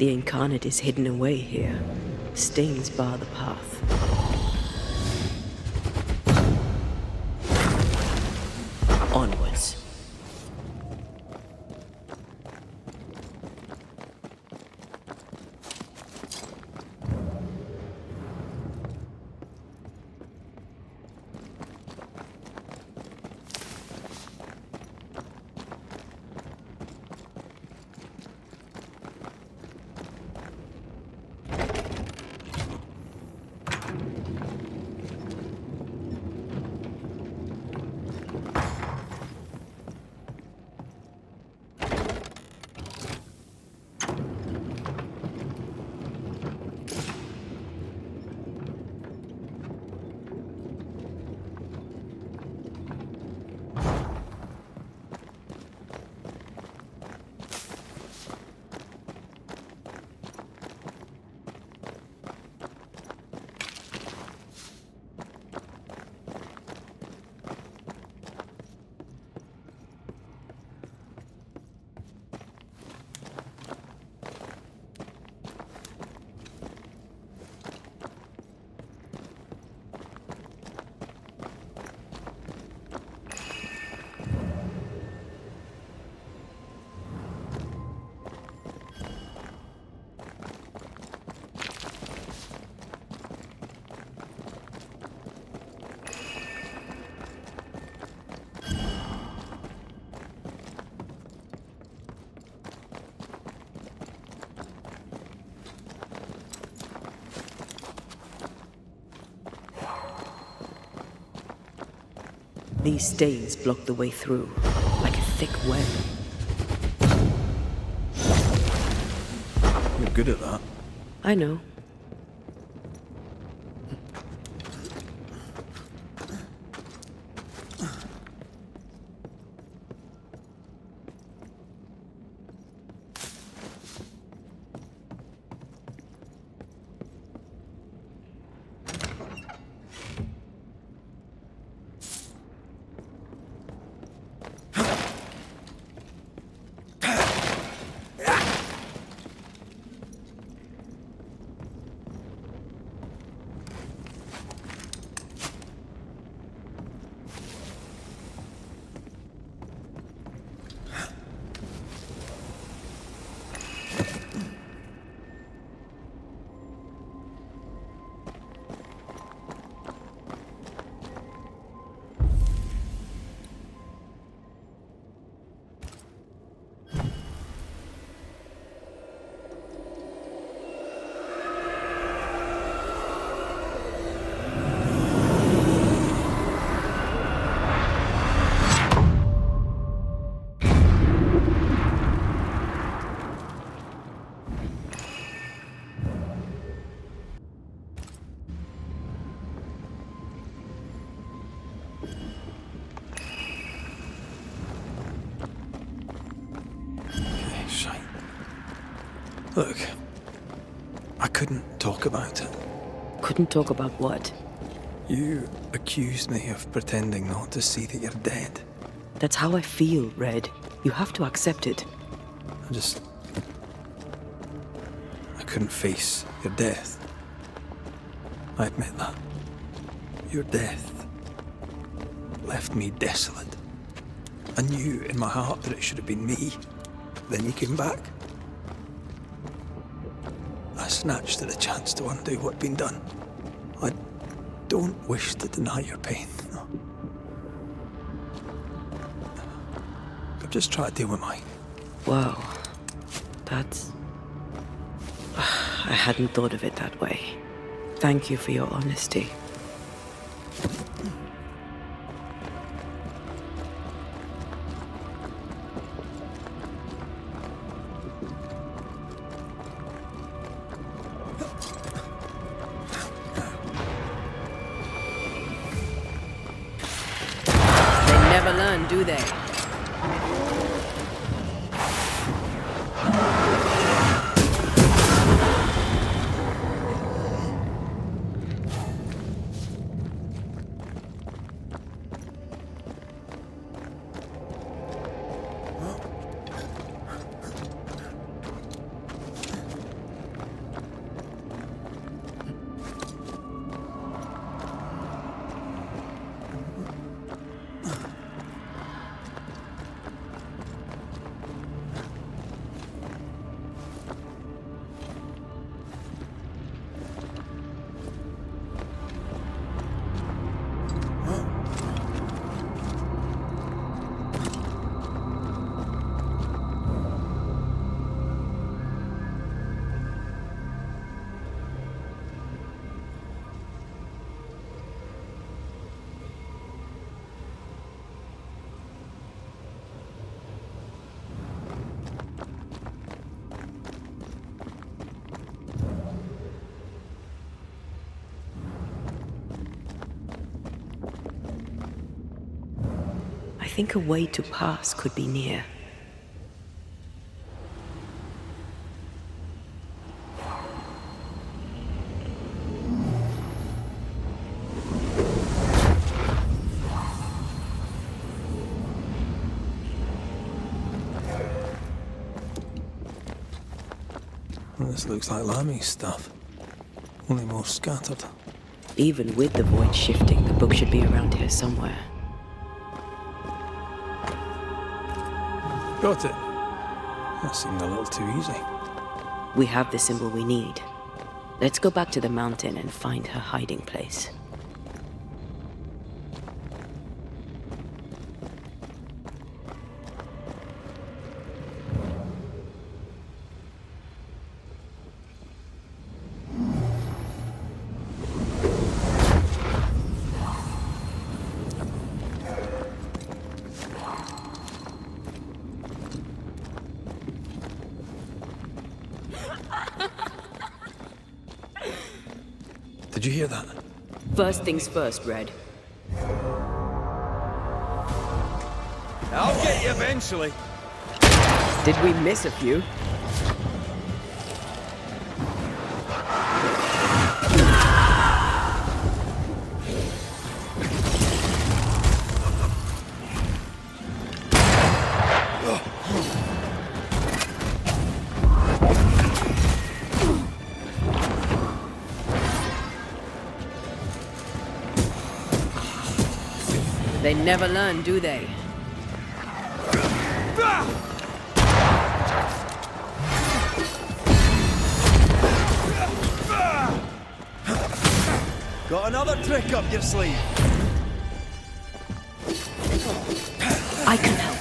The incarnate is hidden away here. Stains bar the path. Onwards. These stains block the way through, like a thick web. You're good at that. I know. Look, I couldn't talk about it. Couldn't talk about what? You accused me of pretending not to see that you're dead. That's how I feel, Red. You have to accept it. I couldn't face your death. I admit that. Your death left me desolate. I knew in my heart that it should have been me. Then you came back. I snatched at a chance to undo what'd been done. I don't wish to deny your pain. No. I've just tried to deal with mine. Wow. That's... I hadn't thought of it that way. Thank you for your honesty. Never learn, do they? think a way to pass could be near. Well, this looks like Lami's stuff, only more scattered. Even with the void shifting, the book should be around here somewhere. Got it. That seemed a little too easy. We have the symbol we need. Let's go back to the mountain and find her hiding place. Did you hear that? First things first, Red. I'll get you eventually. Did we miss a few? They never learn, do they? Got another trick up your sleeve. I can help.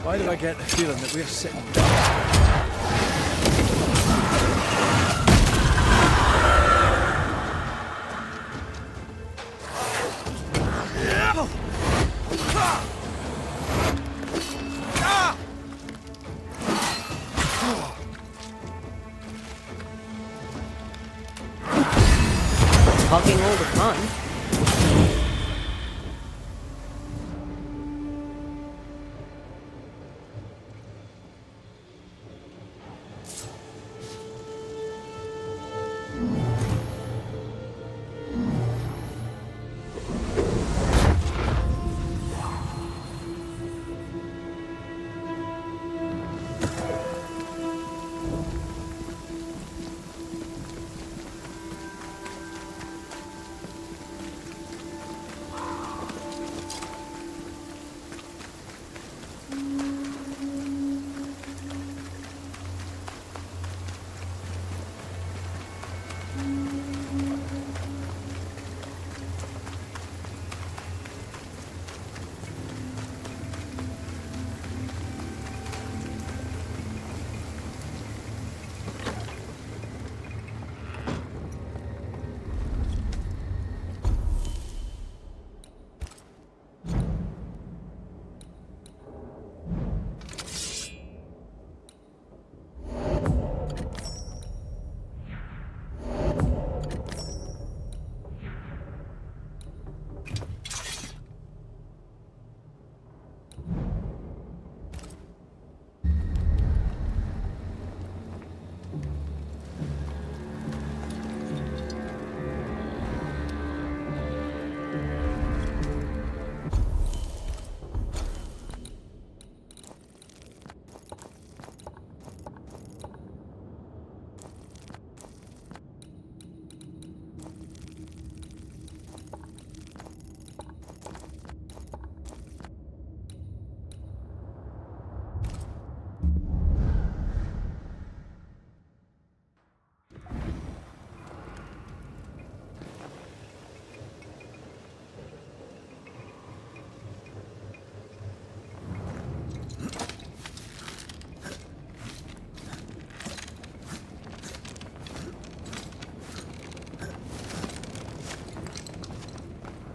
Why do I get the feeling that we're sitting down? hogging all the fun.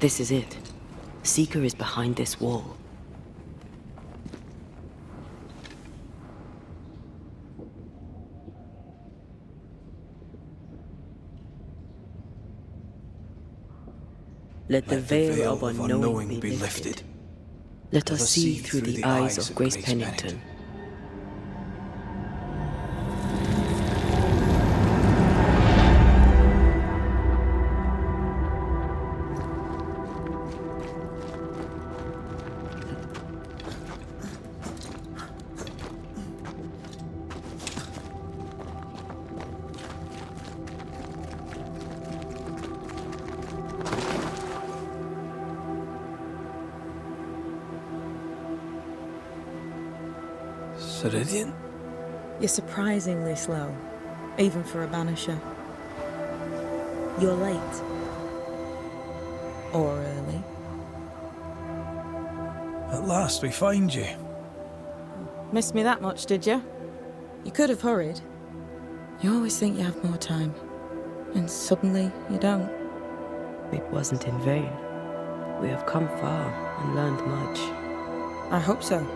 This is it. Seeker is behind this wall. Let the veil of unknowing be lifted. Let us see through the eyes of Grace Pennington. Ceridian? You're surprisingly slow, even for a Banisher. You're late. Or early. At last we find you. Missed me that much, did you? You could have hurried. You always think you have more time, and suddenly you don't. It wasn't in vain. We have come far and learned much. I hope so.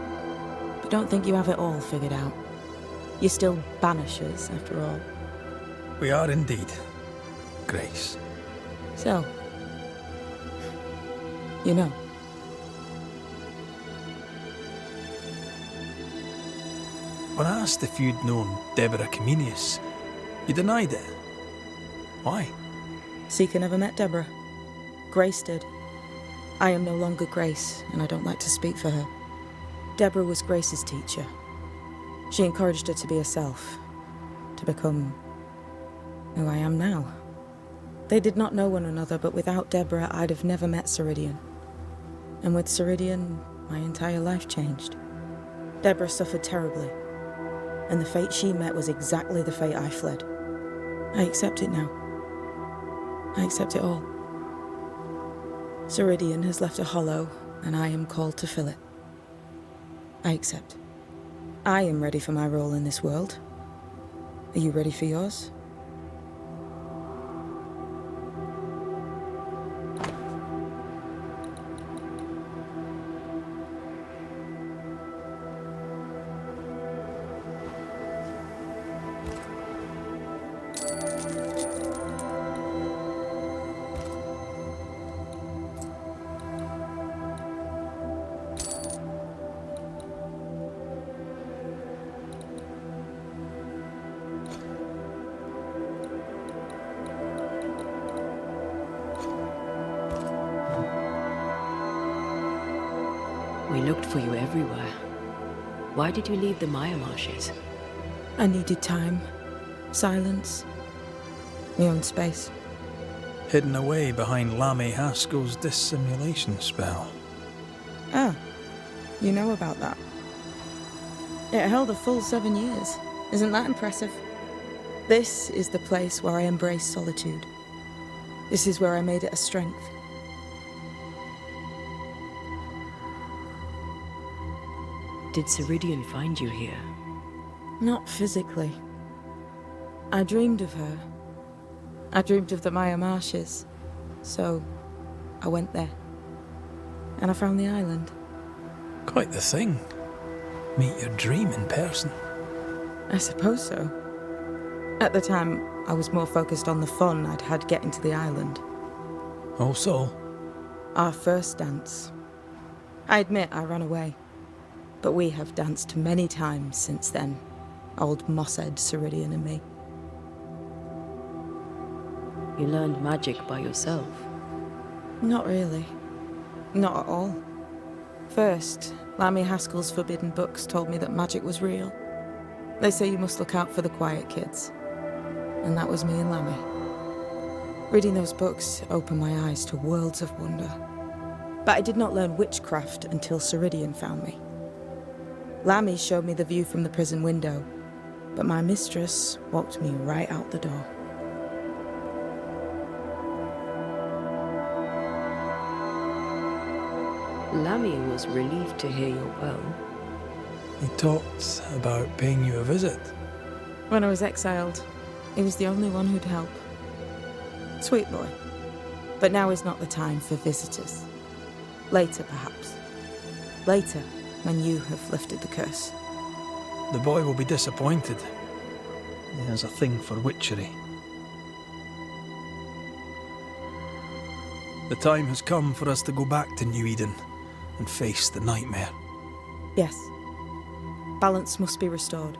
But don't think you have it all figured out. You're still Banishers, after all. We are indeed, Grace. So, you know. When I asked if you'd known Deborah Comenius, you denied it. Why? Seeker never met Deborah. Grace did. I am no longer Grace, and I don't like to speak for her. Deborah was Grace's teacher. She encouraged her to be herself, to become who I am now. They did not know one another, but without Deborah, I'd have never met Ceridian. And with Ceridian, my entire life changed. Deborah suffered terribly, and the fate she met was exactly the fate I fled. I accept it now. I accept it all. Ceridian has left a hollow, and I am called to fill it. I accept. I am ready for my role in this world. Are you ready for yours? We looked for you everywhere. Why did you leave the Maya marshes? I needed time, silence, my own space. Hidden away behind Lammy Haskell's dissimulation spell. Ah, you know about that. It held a full 7 years. Isn't that impressive? This is the place where I embraced solitude. This is where I made it a strength. Did Ceridian find you here? Not physically. I dreamed of her. I dreamed of the Maya marshes. So, I went there. And I found the island. Quite the thing. Meet your dream in person. I suppose so. At the time, I was more focused on the fun I'd had getting to the island. Also, Our first dance. I admit I ran away. But we have danced many times since then. Old Mosshead, Ceridian and me. You learned magic by yourself. Not really. Not at all. First, Lammy Haskell's forbidden books told me that magic was real. They say you must look out for the quiet kids. And that was me and Lammy. Reading those books opened my eyes to worlds of wonder. But I did not learn witchcraft until Ceridian found me. Lammy showed me the view from the prison window, but my mistress walked me right out the door. Lammy was relieved to hear you're well. he talked about paying you a visit. When I was exiled, he was the only one who'd help. Sweet boy. But now is not the time for visitors. Later, perhaps. Later, when you have lifted the curse. The boy will be disappointed. He has a thing for witchery. The time has come for us to go back to New Eden and face the nightmare. Yes. Balance must be restored.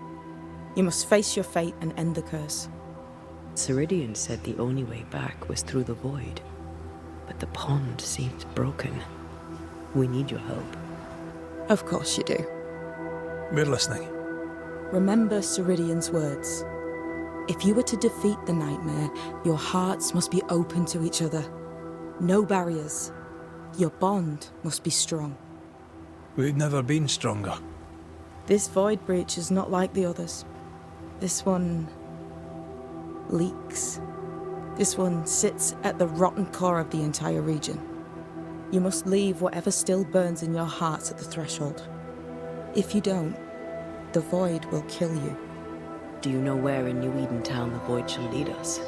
You must face your fate and end the curse. Ceridian said the only way back was through the void. But the pond seemed broken. We need your help. Of course you do. We're listening. Remember Ceridian's words. If you were to defeat the nightmare, your hearts must be open to each other. No barriers. Your bond must be strong. We've never been stronger. This void breach is not like the others. This one leaks. This one sits at the rotten core of the entire region. You must leave whatever still burns in your hearts at the threshold. If you don't, the void will kill you. Do you know where in New Eden town the void shall lead us?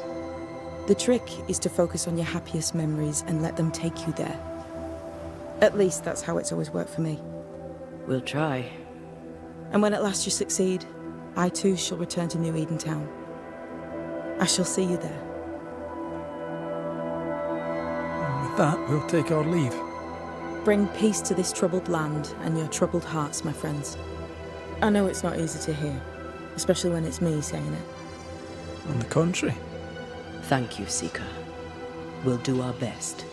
The trick is to focus on your happiest memories and let them take you there. At least that's how it's always worked for me. We'll try. And when at last you succeed, I too shall return to New Eden town. I shall see you there. And with that, we'll take our leave. Bring peace to this troubled land and your troubled hearts, my friends. I know it's not easy to hear, especially when it's me saying it. On the contrary. Thank you, Seeker. We'll do our best.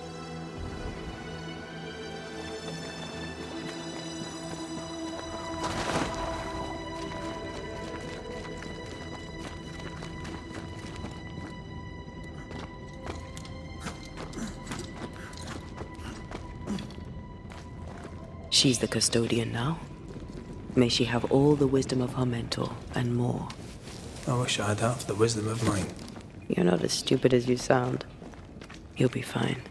She's the custodian now. May she have all the wisdom of her mentor and more. I wish I'd have the wisdom of mine. You're not as stupid as you sound. You'll be fine.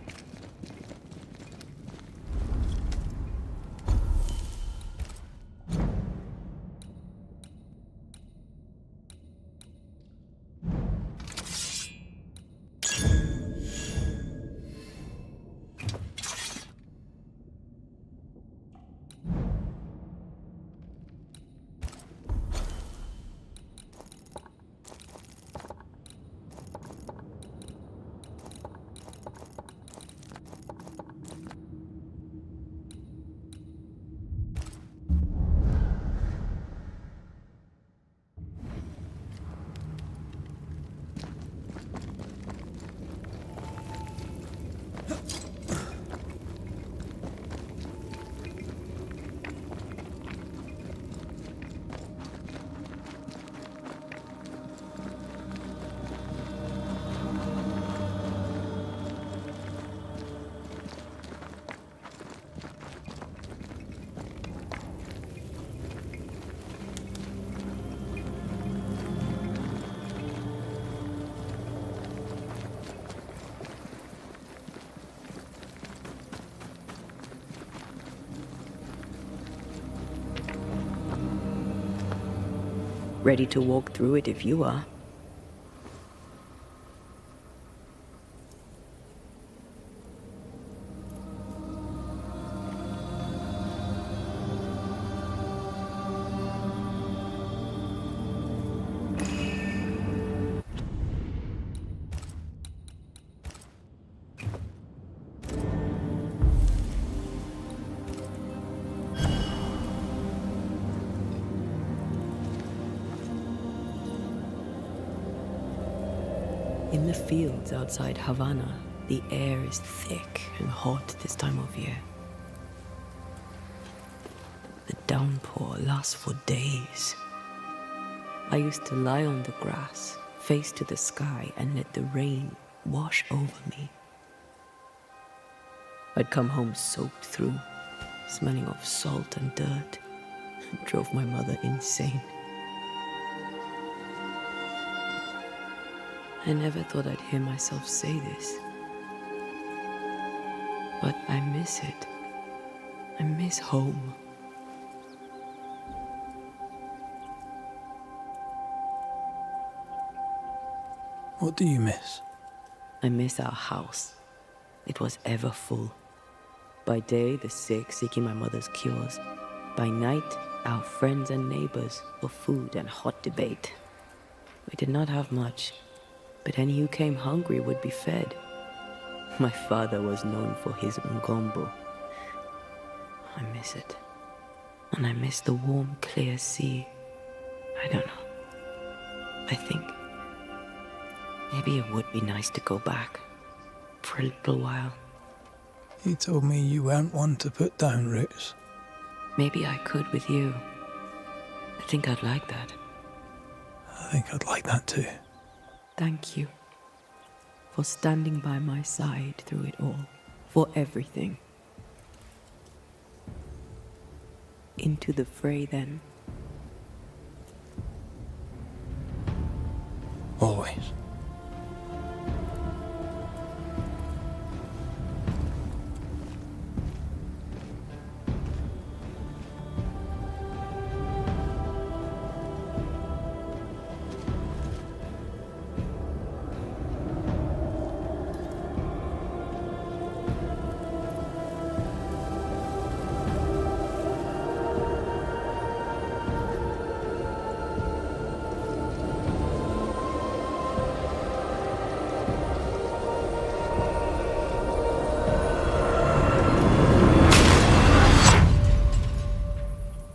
Ready to walk through it if you are. In the fields outside Havana, the air is thick and hot this time of year. The downpour lasts for days. I used to lie on the grass, face to the sky, and let the rain wash over me. I'd come home soaked through, smelling of salt and dirt. It drove my mother insane. I never thought I'd hear myself say this. But I miss it. I miss home. What do you miss? I miss our house. It was ever full. By day, the sick seeking my mother's cures. By night, our friends and neighbors for food and hot debate. We did not have much, but any who came hungry would be fed. My father was known for his ngombo. I miss it. And I miss the warm, clear sea. I don't know. I think maybe it would be nice to go back for a little while. You told me you weren't one to put down roots. Maybe I could with you. I think I'd like that. I think I'd like that too. Thank you for standing by my side through it all, for everything. Into the fray then. Always.